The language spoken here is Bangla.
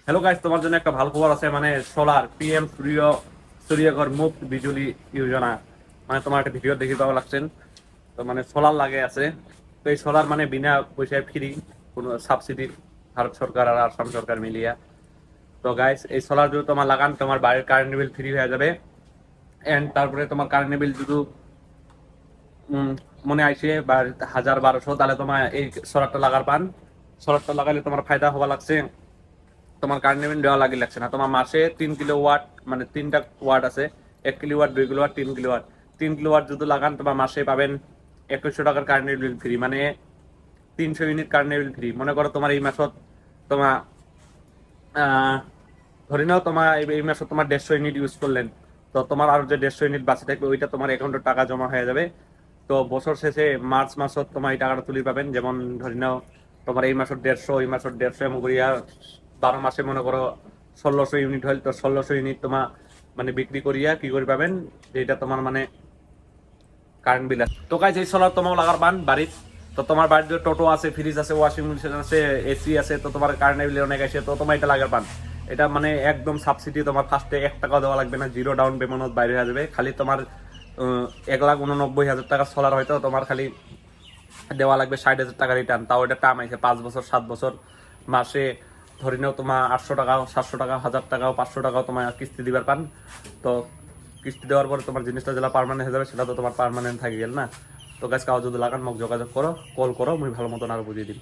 হ্যালো গাইস, তোমার জন্য একটা ভালো খবর আছে। মানে সোলার পিএম সূর্যঘর মুফত বিজলি যোজনা, মানে তোমার একটা ভিডিও দেখি পাওয়া লাগছেন। তো মানে সোলার লাগে আছে। তো এই সোলার মানে বিনা পয়সায় ফ্রি, কোনো সাবসিডি, ভারত সরকার আর আসাম সরকার মিলিয়া। তো গাইস, এই সোলার যদি তোমার লাগান, তোমার বাড়ির কারেন্ট বিল ফ্রি হয়ে যাবে। এন্ড তারপরে তোমার কারেন্ট বিল যদি মনে আইসে বা 1000-1200, তাহলে তোমার এই সোলারটা লাগার পান। সোলারটা লাগালে তোমার ফায়দা হওয়া লাগছে, তোমার কারেন্ট বিল দেওয়া লাগছে না। তোমার মাসে 3 কিলোওয়াট, মানে 3টা ওয়াট আছে, 1 কিলোওয়াট, 2 কিলোওয়াট, 3 কিলোওয়াট। 3 কিলোওয়াট যদি লাগান তোমার মাসে পাবেন 2100 টাকার কারেন্ট বিল ফ্রি, মানে 300 ইউনিট কারেন্ট বিল ফ্রি। মনে করো তোমার এই মাসত তোমার ধরে নাও তোমার এই মাসে তোমার 150 ইউনিট ইউজ করলেন, তো তোমার আর যে 150 ইউনিট বাঁচে থাকবে ওইটা তোমার অ্যাকাউন্টে টাকা জমা হয়ে যাবে। তো বছর শেষে মার্চ মাসত তোমার এই টাকাটা তুলে পাবেন। যেমন ধরে নাও তোমার এই মাসের 150, ওই মাসের 150 এমন করিয়া 12 মাসে মনে করো 1600 ইউনিট হইল, তো 1600 ইউনিট তোমার মানে বিক্রি করিয়া কি করে পাবেন, যেটা তোমার মানে কারেন্ট বিল আছে। তো গাইস, এই সোলার তোমার লাগার পান বাড়ির। তো তোমার বাড়ির যে টোটো আছে, ফ্রিজ আছে, ওয়াশিং মেশিন আছে, এসি আছে, তো তোমার কারেন্ট বিল অনেক আছে, তো তোমার এটা লাগার পান। এটা মানে একদম সাবসিডি, তোমার ফার্স্টে 1 টাকা দেওয়া লাগবে না, জিরো ডাউন পেমেন্ট বাইরে হয়ে যাবে। খালি তোমার 1,89,000 টাকা সোলার, হয়তো তোমার খালি দেওয়া লাগবে 60,000 টাকা রিটার্ন। তাও এটা টার্ম আছে 5 বছর 7 বছর। মাসে ধরে নাও তোমার 800 টাকা, 700 টাকা, 1000 টাকাও, 500 টাকাও তোমার কিস্তি দিবার পান। তো কিস্তি দেওয়ার পরে তোমার জিনিসটা যেটা পার্মানেন্ট হয়ে যাবে, সেটা তো তোমার পার্মানেন্ট থাকি গেল না। তো গাছ কাউ যদি লাগান মোক যোগাযোগ করো, কল করো, মুই ভালো মতন আরো বুঝিয়ে দিই।